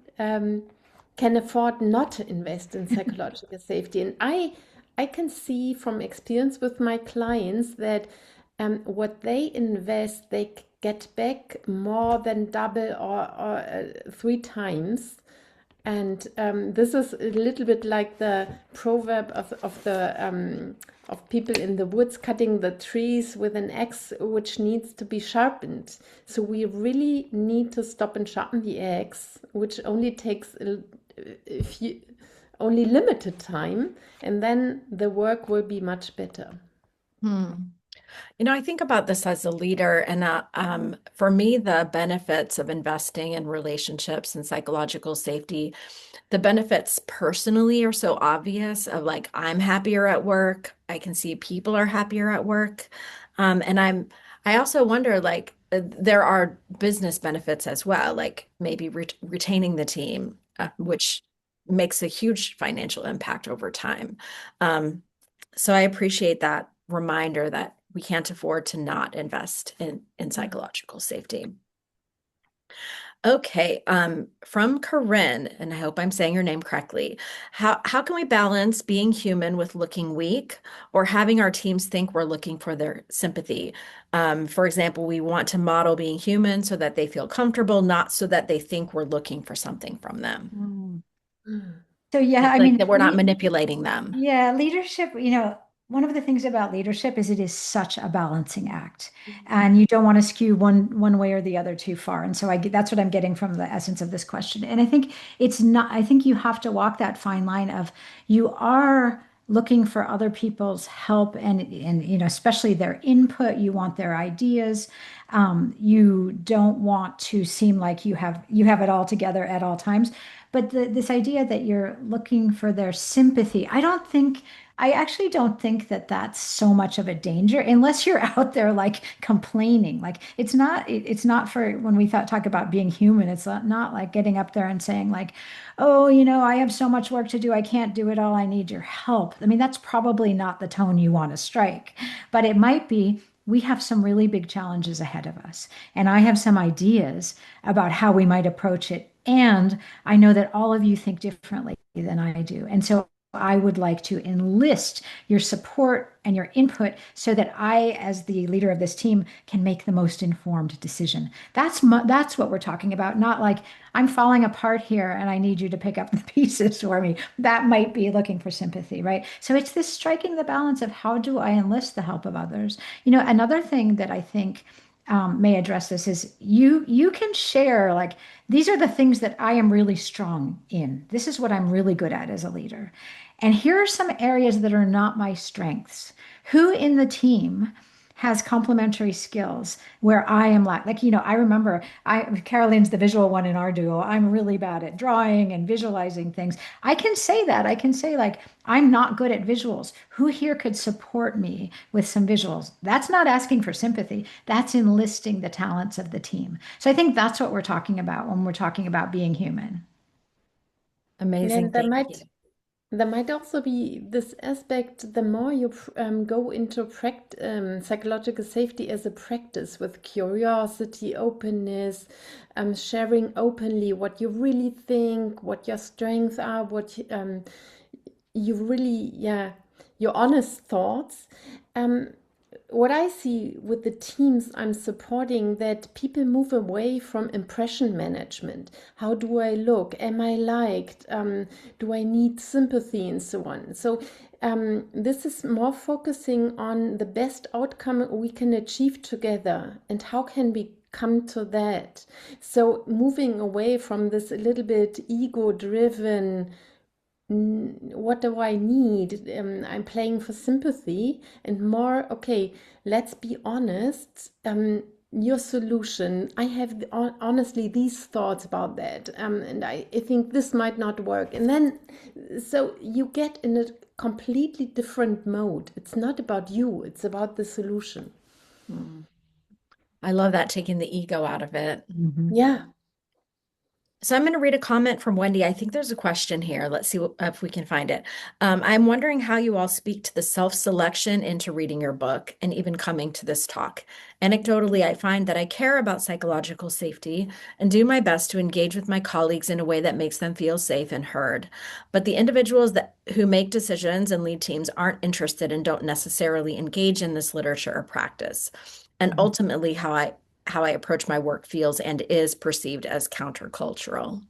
can afford not to invest in psychological safety. And I can see from experience with my clients that what they invest, they get back more than double or three times. And this is a little bit like the proverb of people in the woods cutting the trees with an axe, which needs to be sharpened. So we really need to stop and sharpen the axe, which only takes only limited time, and then the work will be much better. Hmm. I think about this as a leader, and for me, the benefits of investing in relationships and psychological safety, the benefits personally are so obvious of like, I'm happier at work. I can see people are happier at work. And I also wonder, like, there are business benefits as well, like maybe retaining the team, which makes a huge financial impact over time. So I appreciate that reminder that we can't afford to not invest in psychological safety. Okay, from Corinne, and I hope I'm saying your name correctly. How can we balance being human with looking weak or having our teams think we're looking for their sympathy? For example, we want to model being human so that they feel comfortable, not so that they think we're looking for something from them. So yeah, I Like mean, that we're not manipulating them. yeah, leadership, one of the things about leadership is it is such a balancing act, and you don't want to skew one way or the other too far. And so that's what I'm getting from the essence of this question. And I think it's not, I think you have to walk that fine line of you are looking for other people's help and especially their input. You want their ideas. You don't want to seem like you have it all together at all times. But this idea that you're looking for their sympathy, I actually don't think that that's so much of a danger unless you're out there like complaining. Like it's not for when we talk about being human, it's not like getting up there and saying like, oh, I have so much work to do. I can't do it all. I need your help. I mean, that's probably not the tone you want to strike, but it might be we have some really big challenges ahead of us. And I have some ideas about how we might approach it. And I know that all of you think differently than I do. And so I would like to enlist your support and your input so that I, as the leader of this team, can make the most informed decision. That's what we're talking about, not like I'm falling apart here and I need you to pick up the pieces for me. That might be looking for sympathy, right? So it's this striking the balance of how do I enlist the help of others? Another thing that I think may address this is you can share like these are the things that I am really strong in. This is what I'm really good at as a leader. And here are some areas that are not my strengths. Who in the team has complementary skills where I am I remember Caroline's the visual one in our duo. I'm really bad at drawing and visualizing things. I can say that. I can say like, I'm not good at visuals. Who here could support me with some visuals? That's not asking for sympathy. That's enlisting the talents of the team. So I think that's what we're talking about when we're talking about being human. Amazing. And Thank you. there might also be this aspect, the more you go into psychological safety as a practice with curiosity, openness, sharing openly what you really think, what your strengths are, what you really, yeah, your honest thoughts. Um, what I see with the teams I'm supporting, that people move away from impression management. How do I look? Am I liked? Do I need sympathy and so on? So this is more focusing on the best outcome we can achieve together and how can we come to that. So moving away from this a little bit ego driven, what do I need? I'm playing for sympathy, and more, okay, let's be honest. Your solution, I have honestly these thoughts about that, and I think this might not work. And then, so you get in a completely different mode. It's not about you, it's about the solution. I love that, taking the ego out of it. Mhm. Yeah. So I'm going to read a comment from Wendy. I think there's a question here. Let's see if we can find it. I'm wondering how you all speak to the self-selection into reading your book and even coming to this talk. Anecdotally, I find that I care about psychological safety and do my best to engage with my colleagues in a way that makes them feel safe and heard. But the individuals who make decisions and lead teams aren't interested and don't necessarily engage in this literature or practice. And ultimately, how I approach my work feels and is perceived as countercultural.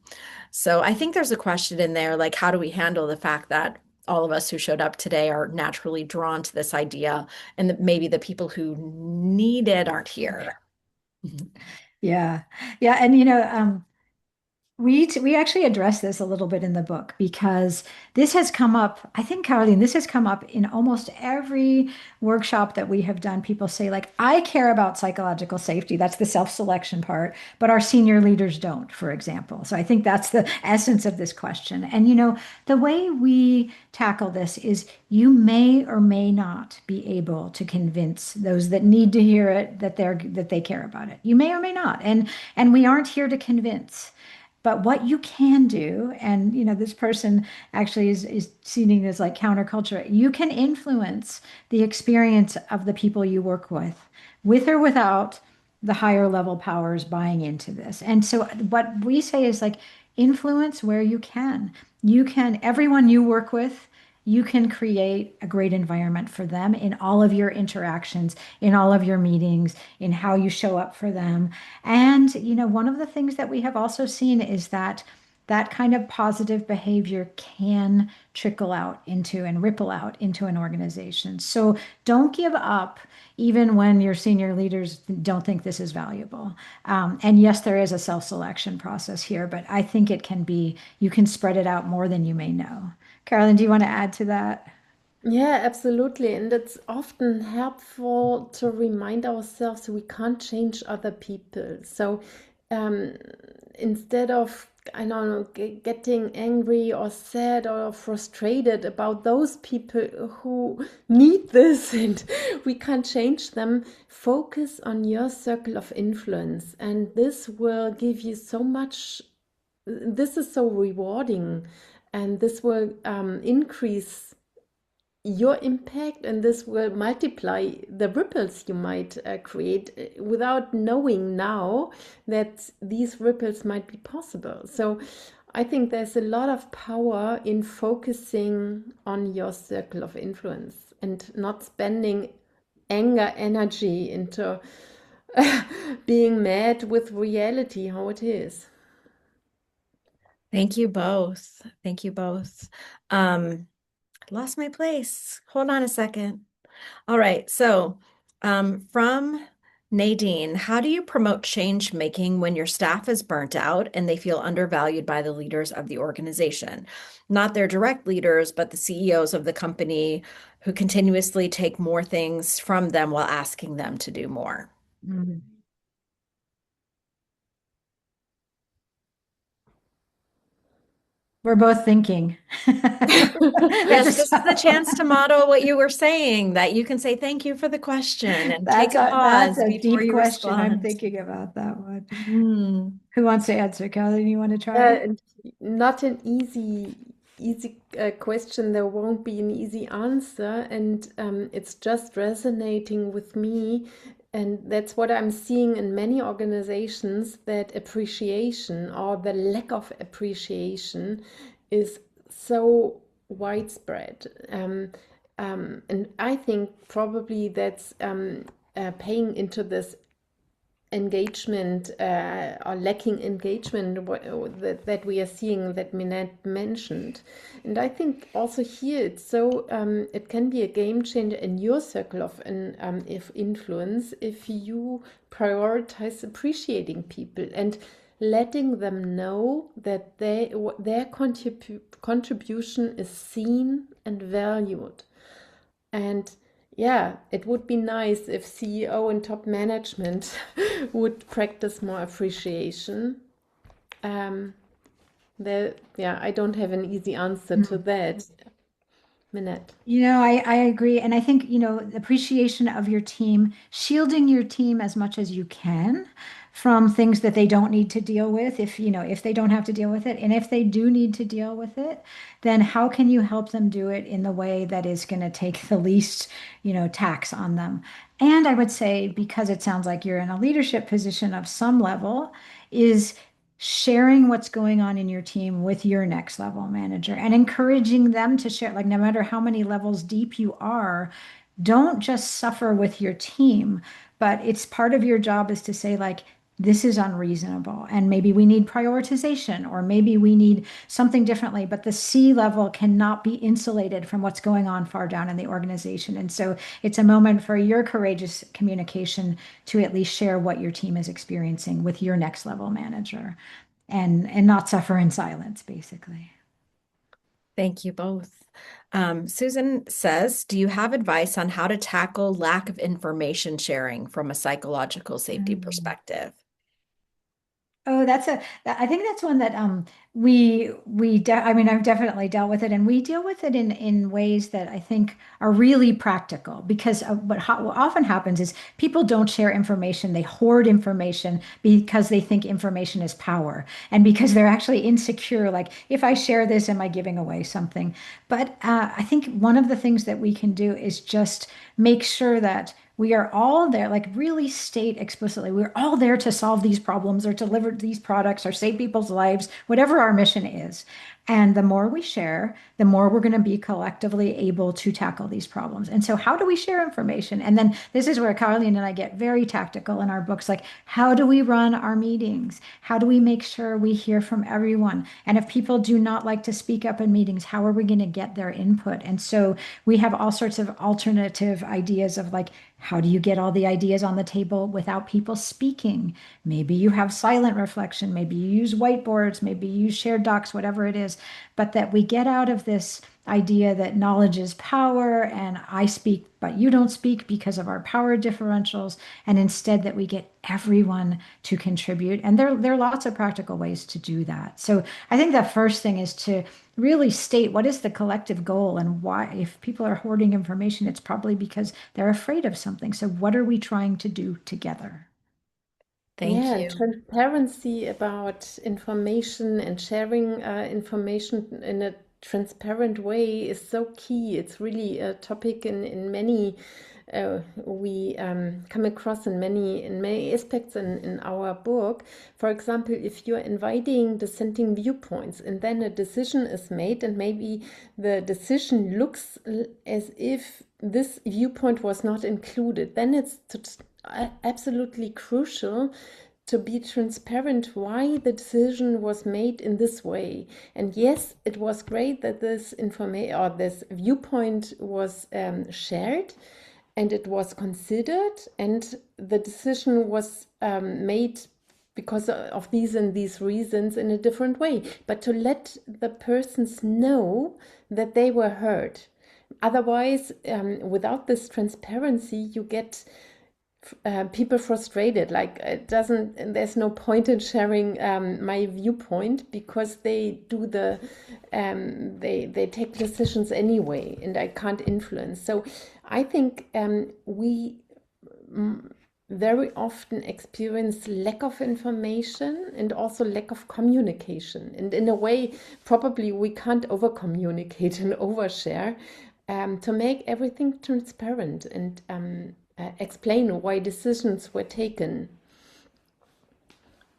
So I think there's a question in there, like, how do we handle the fact that all of us who showed up today are naturally drawn to this idea, and that maybe the people who need it aren't here? Yeah. Yeah. And we actually address this a little bit in the book because this has come up, I think, Caroline, this has come up in almost every workshop that we have done. People say, like, I care about psychological safety. That's the self-selection part, but our senior leaders don't, for example. So I think that's the essence of this question. And the way we tackle this is you may or may not be able to convince those that need to hear it that they care about it. You may or may not. And we aren't here to convince. But what you can do, and this person actually is seeing this like counterculture, you can influence the experience of the people you work with or without the higher level powers buying into this. And so what we say is like influence where you can. Everyone you work with, you can create a great environment for them in all of your interactions, in all of your meetings, in how you show up for them. And, one of the things that we have also seen is that that kind of positive behavior can trickle out into and ripple out into an organization. So don't give up even when your senior leaders don't think this is valuable. And yes, there is a self-selection process here, but I think you can spread it out more than you may know. Carolyn, do you want to add to that? Yeah, absolutely. And it's often helpful to remind ourselves we can't change other people. So um, instead of, I don't know, getting angry or sad or frustrated about those people who need this and we can't change them, focus on your circle of influence. And this will give you so much. This is so rewarding, and this will increase your impact, and this will multiply the ripples you might create without knowing now that these ripples might be possible. So I think there's a lot of power in focusing on your circle of influence and not spending anger energy into being mad with reality how it is. Thank you both. Thank you both. Um, I lost my place. Hold on a second. All right. So, from Nadine, how do you promote change making when your staff is burnt out and they feel undervalued by the leaders of the organization? Not their direct leaders, but the CEOs of the company who continuously take more things from them while asking them to do more. Mm. We're both thinking. That's Yes, a, this is the chance to model what you were saying, that you can say thank you for the question and take a that's pause a before deep you question. I'm respond. thinking about that one. Mhm. Who wants to answer? Carolyn, you want to try? And not an easy question. There won't be an easy answer, and it's just resonating with me. And that's what I'm seeing in many organizations, that appreciation or the lack of appreciation is so widespread. And I think probably that's paying into this engagement or lacking engagement that we are seeing, that Minette mentioned. And I think also here it's so it can be a game changer in your circle of if influence, if you prioritize appreciating people and letting them know that their contribution is seen and valued. And yeah, it would be nice if CEO and top management would practice more appreciation. Um, yeah, I don't have an easy answer to Mm. that, Minette. I agree. And I think, appreciation of your team, shielding your team as much as you can from things that they don't need to deal with, if they don't have to deal with it. And if they do need to deal with it, then how can you help them do it in the way that is going to take the least, tax on them? And I would say, because it sounds like you're in a leadership position of some level, is sharing what's going on in your team with your next level manager and encouraging them to share, like no matter how many levels deep you are, don't just suffer with your team, but it's part of your job is to say like, this is unreasonable and maybe we need prioritization or maybe we need something differently, but the C level cannot be insulated from what's going on far down in the organization. And so it's a moment for your courageous communication to at least share what your team is experiencing with your next level manager and not suffer in silence, basically. Thank you both. Susan says, do you have advice on how to tackle lack of information sharing from a psychological safety Mm. perspective? Oh, I think that's one that I mean, I've definitely dealt with it, and we deal with it in ways that I think are really practical, because what often happens is people don't share information, they hoard information because they think information is power, and because they're actually insecure, like if I share this, am I giving away something? But I think one of the things that we can do is just make sure that we are all there, like really state explicitly, we're all there to solve these problems or deliver these products or save people's lives, whatever our mission is. And the more we share, the more we're going to be collectively able to tackle these problems. And so, how do we share information? And then this is where Caroline and I get very tactical in our books. Like, how do we run our meetings? How do we make sure we hear from everyone? And if people do not like to speak up in meetings, how are we going to get their input? And so, we have all sorts of alternative ideas of like, how do you get all the ideas on the table without people speaking? Maybe you have silent reflection, maybe you use whiteboards, maybe you use shared docs, whatever it is, but that we get out of this idea that knowledge is power and I speak, but you don't speak because of our power differentials, and instead that we get everyone to contribute. And there are lots of practical ways to do that. So I think the first thing is to really state what is the collective goal and why. If people are hoarding information, it's probably because they're afraid of something. So what are we trying to do together? Thank Yeah, and you. transparency about information and sharing information in a transparent way is so key. It's really a topic in many we come across in many aspects in our book. For example, if you're inviting dissenting viewpoints and then a decision is made, and maybe the decision looks as if this viewpoint was not included, then it's absolutely crucial to be transparent why the decision was made in this way. And yes, it was great that this information or this viewpoint was shared and it was considered, and the decision was made because of these and these reasons in a different way. But to let the persons know that they were heard. Otherwise, without this transparency, you get people frustrated, like it doesn't, there's no point in sharing my viewpoint, because they do they take decisions anyway and I can't influence. So I think we very often experience lack of information and also lack of communication, and in a way probably we can't over communicate and overshare to make everything transparent and explain why decisions were taken.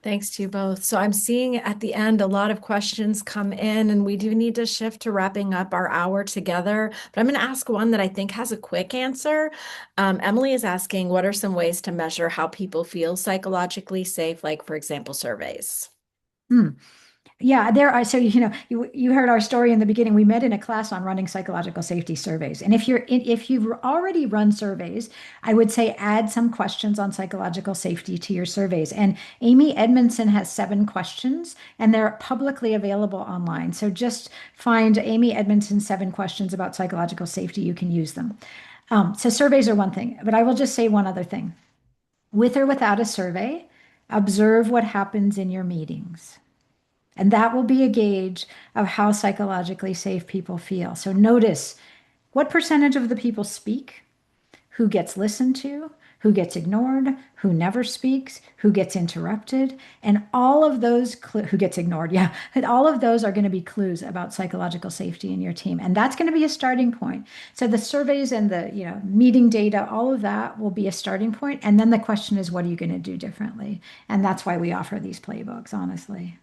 Thanks to you both. So I'm seeing at the end a lot of questions come in, and we do need to shift to wrapping up our hour together. But I'm going to ask one that I think has a quick answer. Emily is asking, what are some ways to measure how people feel psychologically safe, like, for example, surveys? Hmm. Yeah, there are. So, you heard our story in the beginning. We met in a class on running psychological safety surveys. And if you've already run surveys, I would say add some questions on psychological safety to your surveys. And Amy Edmondson has 7 questions, and they're publicly available online. So just find Amy Edmondson's 7 questions about psychological safety. You can use them. So surveys are one thing, but I will just say one other thing. With or without a survey, observe what happens in your meetings. And that will be a gauge of how psychologically safe people feel. So notice what percentage of the people speak, who gets listened to, who gets ignored, who never speaks, who gets interrupted, and all of those who gets ignored. Yeah, and all of those are going to be clues about psychological safety in your team. And that's going to be a starting point. So the surveys and the, meeting data, all of that will be a starting point. And then the question is, what are you going to do differently? And that's why we offer these playbooks, honestly.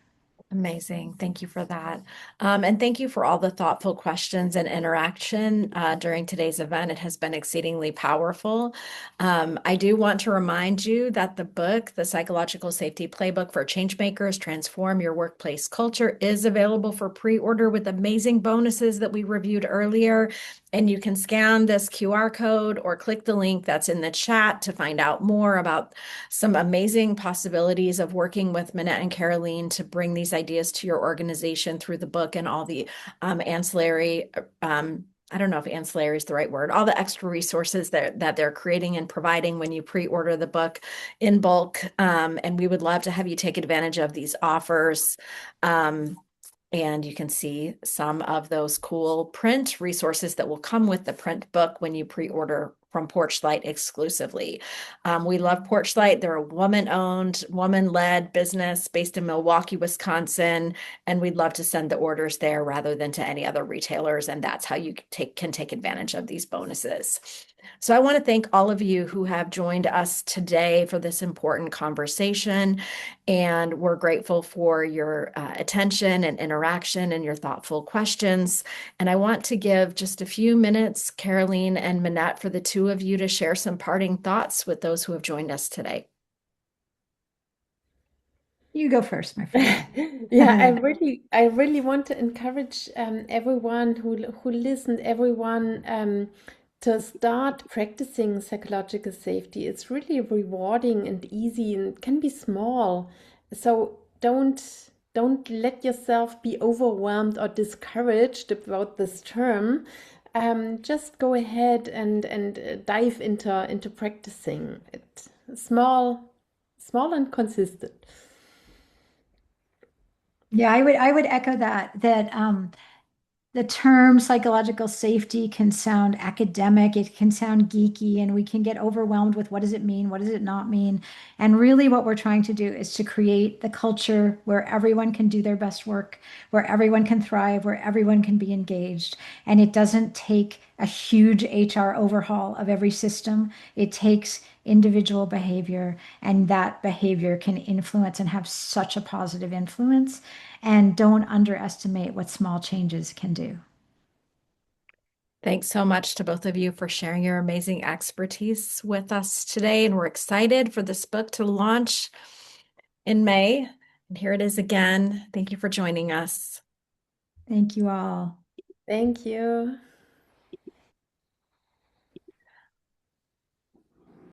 Amazing. Thank you for that. And thank you for all the thoughtful questions and interaction during today's event. It has been exceedingly powerful. I do want to remind you that the book, The Psychological Safety Playbook for Changemakers, Transform Your Workplace Culture, is available for pre-order with amazing bonuses that we reviewed earlier. And you can scan this QR code or click the link that's in the chat to find out more about some amazing possibilities of working with Minette and Karolin to bring these ideas to your organization through the book and all the ancillary, I don't know if ancillary is the right word, all the extra resources that they're creating and providing when you pre-order the book in bulk. And we would love to have you take advantage of these offers. And you can see some of those cool print resources that will come with the print book when you pre-order from Porchlight exclusively. We love Porchlight. They're a woman-owned, woman-led business based in Milwaukee, Wisconsin, and we'd love to send the orders there rather than to any other retailers, and that's how you can take advantage of these bonuses. So I want to thank all of you who have joined us today for this important conversation, and we're grateful for your attention and interaction and your thoughtful questions. And I want to give just a few minutes, Karolin and Minette, for the two of you to share some parting thoughts with those who have joined us today. You go first, my friend. Yeah, I really want to encourage everyone who listened, everyone to start practicing psychological safety. It's really rewarding and easy and can be small. So don't let yourself be overwhelmed or discouraged about this term. Just go ahead and dive into practicing it. Small and consistent. Yeah, I would echo that the term psychological safety can sound academic, it can sound geeky, and we can get overwhelmed with what does it mean? What does it not mean? And really, what we're trying to do is to create the culture where everyone can do their best work, where everyone can thrive, where everyone can be engaged. And it doesn't take a huge HR overhaul of every system, it takes individual behavior, and that behavior can influence and have such a positive influence. And don't underestimate what small changes can do. Thanks so much to both of you for sharing your amazing expertise with us today. And we're excited for this book to launch in May. And here it is again. Thank you for joining us. Thank you all. Thank you.